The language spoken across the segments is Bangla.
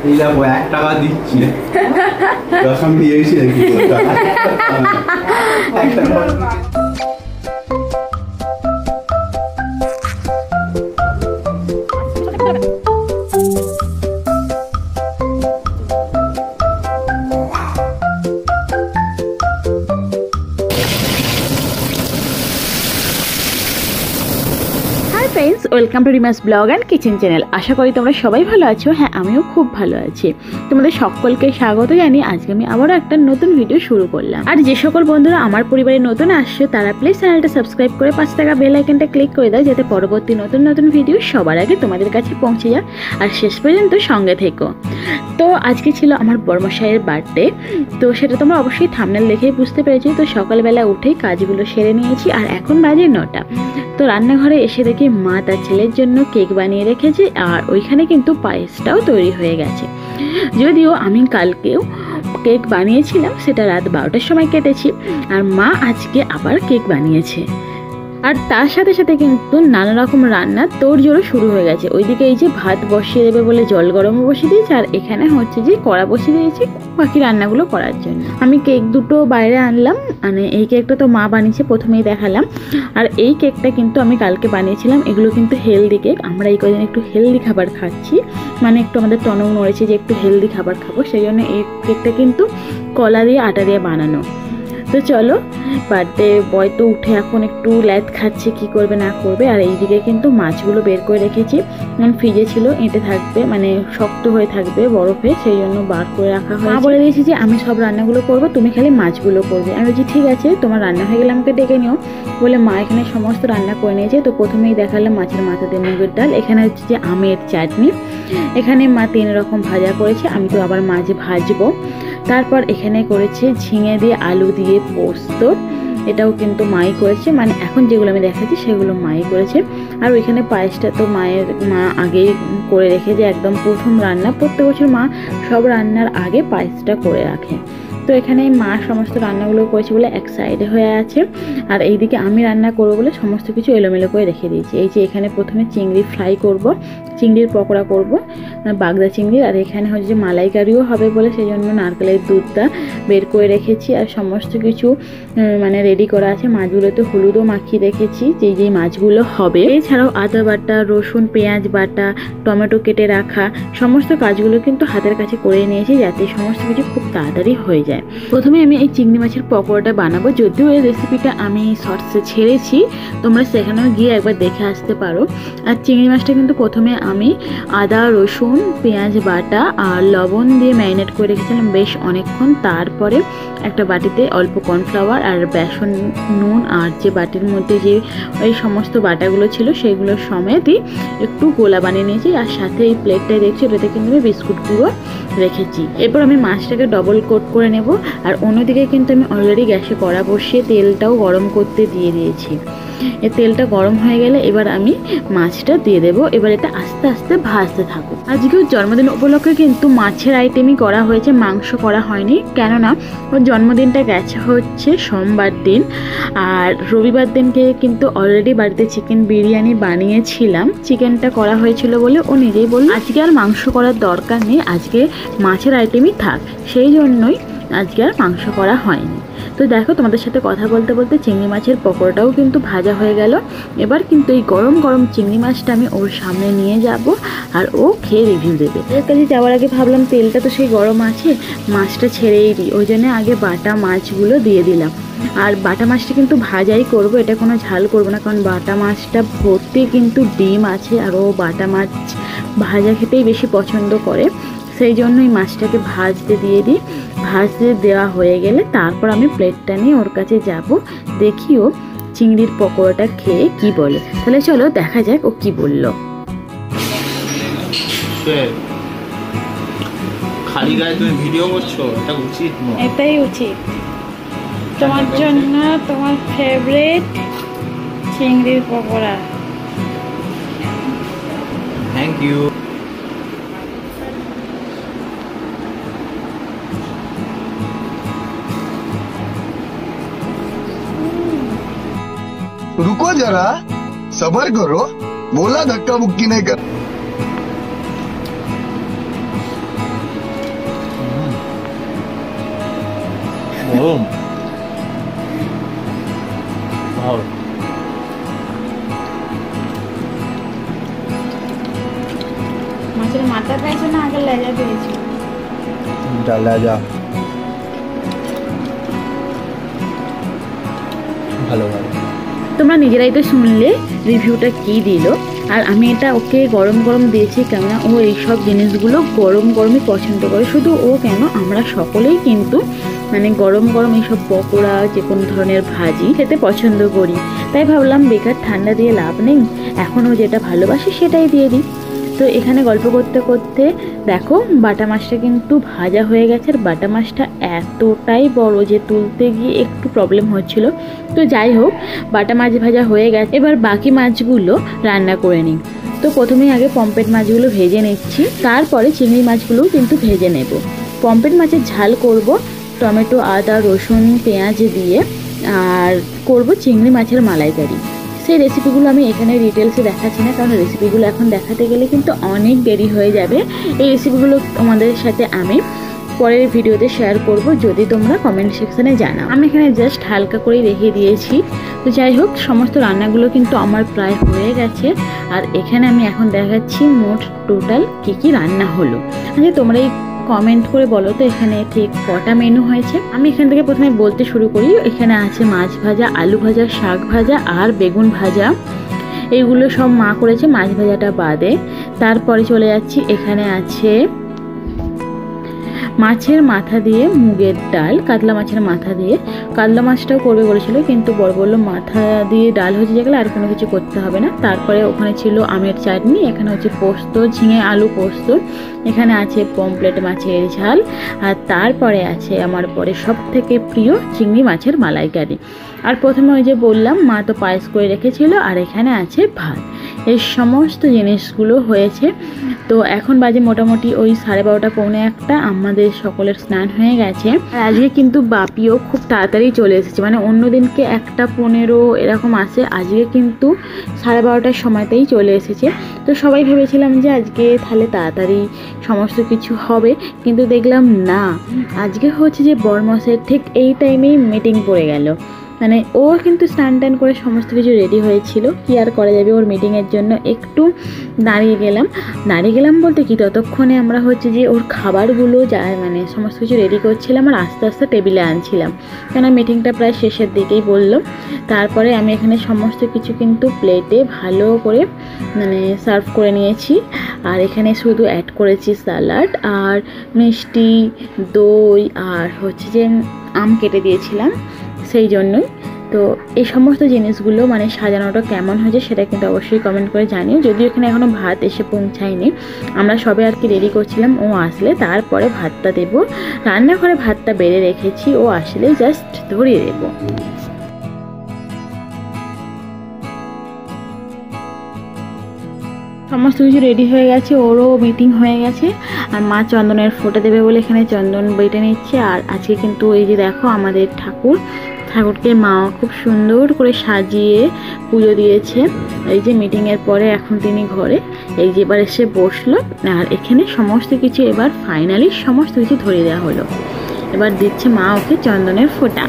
এই দেখো 1 টাকা দিচ্ছি দশম দিয়েছি নাকি friends welcome to Rima's blog and kitchen channel. आशा करी तुम्हारा सबाई भालो आछो। हाँ आमिও खूब भालो आछि। तुम्हाদের সকলকে স্বাগত জানিয়ে আজকে আমি আবারো একটা নতুন ভিডিও শুরু করলাম। আর যে সকল বন্ধুরা আমার পরিবারে নতুন আসছো তারা প্লিজ চ্যানেলটা সাবস্ক্রাইব করে পাশে থাকা বেল আইকনটা ক্লিক করে দাও যাতে পরবর্তী নতুন নতুন ভিডিও সবার আগে তোমাদের কাছে পৌঁছে যায় আর শেষ পর্যন্ত সঙ্গে থেকো। তো আজকে ছিল আমার বড়মশাইয়ের বার্থডে, তো সেটা তোমরা অবশ্যই থাম্বনেল দেখেই বুঝতে পেরেছো। তো সকালবেলা উঠেই কাজগুলো সেরে নিয়েছি আর এখন বাজে 9টা। তো রান্নাঘরে এসে দেখি মা তার ছেলের জন্য কেক বানিয়ে রেখেছে আর ওইখানে কিন্তু পায়েসটাও তৈরি হয়ে গেছে। যদিও আমি কালকেও কেক বানিয়েছিলাম, সেটা রাত 12টার সময় কেটেছি, আর মা আজকে আবার কেক বানিয়েছে। আর তার সাথে সাথে কিন্তু নানা রকম রান্না তোড়জোড়ও শুরু হয়ে গেছে। ওইদিকে এই যে ভাত বসিয়ে দেবে বলে জল গরমও বসিয়ে দিয়েছে, আর এখানে হচ্ছে যে কড়া বসিয়ে দিয়েছি বাকি রান্নাগুলো করার জন্য। আমি কেক দুটো বাইরে আনলাম, মানে এই কেকটা তো মা বানিয়েছে প্রথমেই দেখালাম, আর এই কেকটা কিন্তু আমি কালকে বানিয়েছিলাম। এগুলো কিন্তু হেলদি কেক, আমরা এই কদিন একটু হেলদি খাবার খাচ্ছি, মানে একটু আমাদের টনক নড়েছে যে একটু হেলদি খাবার খাবো, সেই জন্য এই কেকটা কিন্তু কলা দিয়ে আটা দিয়ে বানানো। তো চলো, বার্থডে বয় তো উঠে এখন একটু ল্যাদ খাচ্ছে, কি করবে না করবে। আর এইদিকে কিন্তু মাছগুলো বের করে রেখেছি, ফ্রিজে ছিল, এঁটে থাকবে, মানে শক্ত হয়ে থাকবে বরফে, সেই জন্য বার করে রাখা হয়। বলে দিয়েছি যে আমি সব রান্নাগুলো করবো, তুমি খালি মাছগুলো করবে। আমি বলছি ঠিক আছে, তোমার রান্না হয়ে গেলে আমাকে ডেকে নিও বলে মা এখানে সমস্ত রান্না করে নিয়েছে। তো প্রথমেই দেখালাম মাছের মাথা দিয়ে মুগের ডাল, এখানে হচ্ছে যে আমের চাটনি, এখানে মা 3 রকম ভাজা করেছে, আমি তো আবার মাছ ভাজবো। তারপর এখানে করেছে ঝিঙে দিয়ে আলু দিয়ে পোস্ত, এটাও কিন্তু মাই করেছে, মানে এখন যেগুলো আমি দেখাচ্ছি সেগুলো মাই করেছে। আর ওইখানে পায়েসটা তো মা আগেই করে রেখেছে, একদম প্রথম রান্না, প্রত্যেক বছর মা সব রান্নার আগে পায়েসটা করে রাখে। তো এখানে মা সমস্ত রান্নাগুলো করেছে বলে এক সাইডে হয়ে আছে, আর এইদিকে আমি রান্না করবো বলে সমস্ত কিছু এলোমেলো করে রেখে দিয়েছি। এই যে এখানে প্রথমে চিংড়ি ফ্রাই করব, চিংড়ির পকোড়া করব, বাগদা চিংড়ির, আর এখানে হচ্ছে যে মালাইকারিও হবে বলে সেই জন্য নারকেলের দুধটা বের করে রেখেছি, আর সমস্ত কিছু মানে রেডি করা আছে। মাছগুলোতে হলুদও মাখিয়ে রেখেছি, যেই মাছগুলো হবে। এছাড়াও আদা বাটা, রসুন পেঁয়াজ বাটা, টমেটো কেটে রাখা, সমস্ত কাজগুলো কিন্তু হাতের কাছে করে নিয়েছি যাতে সমস্ত কিছু খুব তাড়াতাড়ি হয়ে যায়। প্রথমে আমি এই চিংড়ি মাছের পকোড়াটা বানাবো, যদিও এই রেসিপিটা আমি শর্টসে ছেড়েছি, তোমরা সেখানেও গিয়ে একবার দেখে আসতে পারো। আর চিংড়ি মাছটা কিন্তু প্রথমে আমি আদা রসুন পেঁয়াজ বাটা আর লবণ দিয়ে ম্যারিনেট করে রেখেছিলাম বেশ অনেকক্ষণ। তারপরে একটা বাটিতে অল্প কর্নফ্লাওয়ার আর বেসন, নুন, আর যে বাটির মধ্যে যে ওই সমস্ত বাটাগুলো ছিল সেগুলো সমেতই একটু গোলা বানিয়ে নিয়েছি। আর সাথে এই প্লেটটায় দেখছি ওটাতে কিন্তু আমি বিস্কুট গুঁড়ো রেখেছি। এরপর আমি মাছটাকে ডবল কোট করে নেব, আর অন্যদিকে কিন্তু আমি অলরেডি গ্যাসে কড়া বসিয়ে তেলটাও গরম করতে দিয়ে দিয়েছি। এই তেলটা গরম হয়ে গেলে এবার আমি মাছটা দিয়ে দেবো, এবার এটা আস্তে আস্তে ভাজতে থাকবো। আজকেও জন্মদিন উপলক্ষে কিন্তু মাছের আইটেমই করা হয়েছে, মাংস করা হয়নি, কেননা ওর জন্মদিনটা গেছে হচ্ছে সোমবার দিন, আর রবিবার দিনকে কিন্তু অলরেডি বাড়িতে চিকেন বিরিয়ানি বানিয়েছিলাম, চিকেনটা করা হয়েছিল বলে ও নিজেই বলল আজকে আর মাংস করার দরকার নেই, আজকে মাছের আইটেমই থাক, সেই জন্যই আজকে আর মাংস করা হয়নি। তো দেখো, তোমাদের সাথে কথা বলতে বলতে চিংড়ি মাছের পকোড়াটাও কিন্তু ভাজা হয়ে গেল। এবার কিন্তু এই গরম গরম চিংড়ি মাছটা আমি ওর সামনে নিয়ে যাব, আর ও খেয়ে রিভিউ দেবে। এর কাছে যাওয়ার আগে ভাবলাম তেলটা তো সেই গরম আছে, মাছটা ছেড়েই দিই, ওই জন্য আগে বাটা মাছগুলো দিয়ে দিলাম। আর বাটা মাছটা কিন্তু ভাজাই করব, এটা কোনো ঝাল করব না, কারণ বাটা মাছটা ভর্তি কিন্তু ডিম আছে, আর ও বাটা মাছ ভাজা খেতেই বেশি পছন্দ করে, সেই জন্যই মাছটাকে ভাজতে দিয়ে দিই। ভাজতে দেওয়া হয়ে গেলে তারপর আমি প্লেটটা নিয়ে ওর কাছে যাব, দেখি ও চিংড়ির পকোড়াটা খেয়ে কি বলে। তাহলে চলো দেখা যাক ও কি বলল। খালি গায়ে তুমি ভিডিও করছো, এটা উচিত নয়। এটাই উচিত। তোমার জন্য তোমার ফেভারিট চিংড়ির পকোড়া। Thank you. रुको जरा, सबर करो, बोला धक्का मुक्की नहीं कर। গরম ভালো। মাছের মাথা খাইছো না আগে লেজা পেয়েছো? লেজা ভালো ভালো। তোমরা নিজেরাই তো শুনলে রিভিউটা কি দিল। আর আমি এটা ওকে গরম গরম দিয়েছি, কেননা ও এইসব জিনিসগুলো গরম গরমই পছন্দ করে। শুধু ও কেন, আমরা সকলেই কিন্তু মানে গরম গরম এইসব পকোড়া, যে কোনো ধরনের ভাজি খেতে পছন্দ করি। তাই ভাবলাম বেকার ঠান্ডা দিয়ে লাভ নেই, এখন ও যেটা ভালোবাসে সেটাই দিয়ে দিই। তো এখানে গল্প করতে করতে দেখো বাটা মাছটা কিন্তু ভাজা হয়ে গেছে। আর বাটা মাছটা এতটাই বড় যে তুলতে গিয়ে একটু প্রবলেম হচ্ছিল। তো যাই হোক, বাটা মাছ ভাজা হয়ে গেছে, এবার বাকি মাছগুলো রান্না করে নিই। তো প্রথমেই আগে পমফ্রেট মাছগুলো ভেজে নিচ্ছি, তারপরে চিংড়ি মাছগুলোও কিন্তু ভেজে নেব। পমফ্রেট মাছের ঝাল করব টমেটো, আদা, রসুন, পেঁয়াজ দিয়ে, আর করব চিংড়ি মাছের মালাইকারি। সেই রেসিপিগুলো আমি এখানে ডিটেলসে দেখাচ্ছি না, কারণ রেসিপিগুলো এখন দেখাতে গেলে কিন্তু অনেক দেরি হয়ে যাবে। এই রেসিপিগুলো তোমাদের সাথে আমি পরের ভিডিওতে শেয়ার করব, যদি তোমরা কমেন্ট সেকশানে জানাও। আমি এখানে জাস্ট হালকা করেই রেখে দিয়েছি। তো যাই হোক, সমস্ত রান্নাগুলো কিন্তু আমার প্রায় হয়ে গেছে। আর এখানে আমি এখন দেখাচ্ছি মোট টোটাল কী রান্না হলো। আচ্ছা, তোমরা এই কমেন্ট করে বলো তো এখানে ঠিক কটা মেনু হয়েছে। আমি এখান থেকে প্রথমে বলতে শুরু করি। এখানে আছে মাছ ভাজা, আলু ভাজা, শাক ভাজা আর বেগুন ভাজা। এইগুলো সব মা করেছে, মাছ ভাজাটা বাদে। তারপরে চলে যাচ্ছি, এখানে আছে মাছের মাথা দিয়ে মুগের ডাল, কাতলা মাছের মাথা দিয়ে। কাতলা মাছটাও করবে বলেছিল, কিন্তু বড় বললো মাথা দিয়ে ডাল হচ্ছে যেগুলো, আর কোনো কিছু করতে হবে না। তারপরে ওখানে ছিল আমের চাটনি, এখানে হচ্ছে পোস্ত, ঝিঙে আলু পোস্ত, এখানে আছে পমফ্রেট মাছের ঝাল, আর তারপরে আছে আমার পরে সব থেকে প্রিয় চিংড়ি মাছের মালাইকারি। আর প্রথমে ওই যে বললাম মা তো পায়েস করে রেখেছিল, আর এখানে আছে ভাত। এই সমস্ত জিনিসগুলো হয়েছে। তো এখন বাজে মোটামুটি ওই 12:30 পৌনে 1, আমাদের সকলের স্নান হয়ে গেছে। আর আজকে কিন্তু বাপিও খুব তাড়াতাড়ি চলে এসেছে, মানে অন্য দিনকে 1:15 এরকম আসে, আজকে কিন্তু 12:30 সময়তেই চলে এসেছে। তো সবাই ভেবেছিলাম যে আজকে তাহলে তাড়াতাড়ি সমস্ত কিছু হবে, কিন্তু দেখলাম না, আজকে হচ্ছে যে বরমশাইয়ের ঠিক এই টাইমেই মিটিং পড়ে গেল। মানে ও কিন্তু স্নান টান করে সমস্ত কিছু রেডি হয়েছিল, কি আর করা যাবে, ওর মিটিংয়ের জন্য একটু দাঁড়িয়ে গেলাম বলতে কি, ততক্ষণে আমরা হচ্ছে যে ওর খাবারগুলো যায় মানে সমস্ত কিছু রেডি করছিলাম, আর আস্তে আস্তে টেবিলে আনছিলাম, কেন মিটিংটা প্রায় শেষের দিকেই বললো। তারপরে আমি এখানে সমস্ত কিছু কিন্তু প্লেটে ভালো করে মানে সার্ভ করে নিয়েছি। আর এখানে শুধু অ্যাড করেছি স্যালাড আর মিষ্টি, দই, আর হচ্ছে যে আম কেটে দিয়েছিলাম সেই জন্যই। তো এই সমস্ত জিনিসগুলো মানে সাজানোটা কেমন হয়েছে সেটা কিন্তু অবশ্যই কমেন্ট করে জানিও। যদিও এখানে এখনও ভাত এসে পৌঁছায়নি, আমরা সবে আর কি রেডি করছিলাম, ও আসলে তারপরে ভাতটা দেব। রান্নাঘরে ভাতটা বেড়ে রেখেছি, ও আসলে জাস্ট ধরিয়ে দেবো। সমস্ত কিছু রেডি হয়ে গেছে, ওরও মিটিং হয়ে গেছে। আর মা চন্দনের ফোঁটা দেবে বলে এখানে চন্দন বেটে নিচ্ছে। আর আজকে কিন্তু এই যে দেখো আমাদের ঠাকুরকে মা খুব সুন্দর করে সাজিয়ে পুজো দিয়েছে। এই যে মিটিংয়ের পরে এখন তিনি ঘরে, এই যে এবার এসে বসলো। আর এখানে সমস্ত কিছু এবার ফাইনালি সমস্ত কিছু ধরিয়ে দেওয়া হলো। এবার দিচ্ছে মা ওকে চন্দনের ফোঁটা।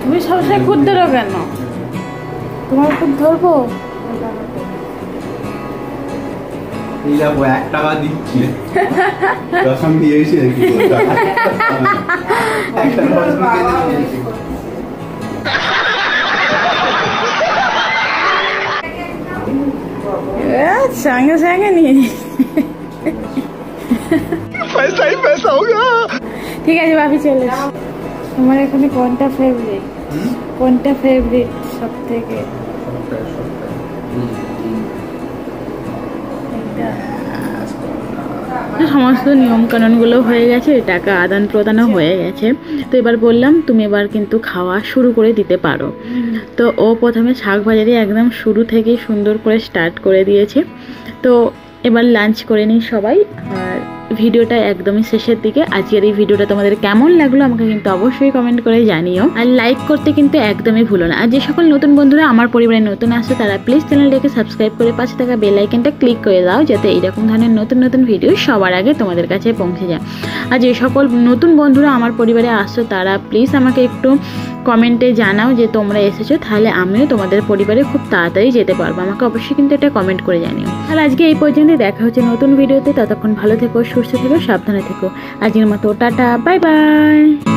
তুমি সবসময় খুদ ধরো কেন? তোমার খুদ ধরবো? $1 দিচ্ছি, দশম দিয়েছি আর কি। সঙ্গে সঙ্গে নিয়ে पैसा ही पैसा होगा। ঠিক আছে ভাবি চলে এসো। তোমার এখানে কোনটা ফেভারিট? কোনটা ফেভারিট সব থেকে? সমস্ত নিয়মকানুনগুলো হয়ে গেছে, টাকা আদান প্রদানও হয়ে গেছে। তো এবার বললাম তুমি এবার কিন্তু খাওয়া শুরু করে দিতে পারো। তো ও প্রথমে শাক ভাজাটি একদম শুরু থেকেই সুন্দর করে স্টার্ট করে দিয়েছে। তো এবার লাঞ্চ করে নিই সবাই। আর ভিডিওটা একদমই শেষের দিকে। আজকের এই ভিডিওটা তোমাদের কেমন লাগলো আমাকে কিন্তু অবশ্যই কমেন্ট করে জানিও। আর লাইক করতে কিন্তু একদমই ভুলো না। আর যে সকল নতুন বন্ধুরা আমার পরিবারে নতুন আসছে তারা প্লিজ চ্যানেলটাকে সাবস্ক্রাইব করে পাশে থাকা বেল আইকনটা ক্লিক করে দাও, যাতে এইরকম ধরনের নতুন নতুন ভিডিও সবার আগে তোমাদের কাছে পৌঁছে যায়। আর যে সকল নতুন বন্ধুরা আমার পরিবারে আসছো তারা প্লিজ আমাকে একটু কমেন্টে জানাও যে তোমরা এসেছো, তাহলে আমিও তোমাদের পরিবারে খুব তাড়াতাড়ি যেতে পারবো। আমাকে অবশ্যই কিন্তু এটা কমেন্ট করে জানিও। আর আজকে এই পর্যন্ত, দেখা হচ্ছে নতুন ভিডিওতে। ততক্ষণ ভালো থেকো, সুস্থ থেকো, সাবধানে থেকো। আজকের মতো টাটা, বাই বাই।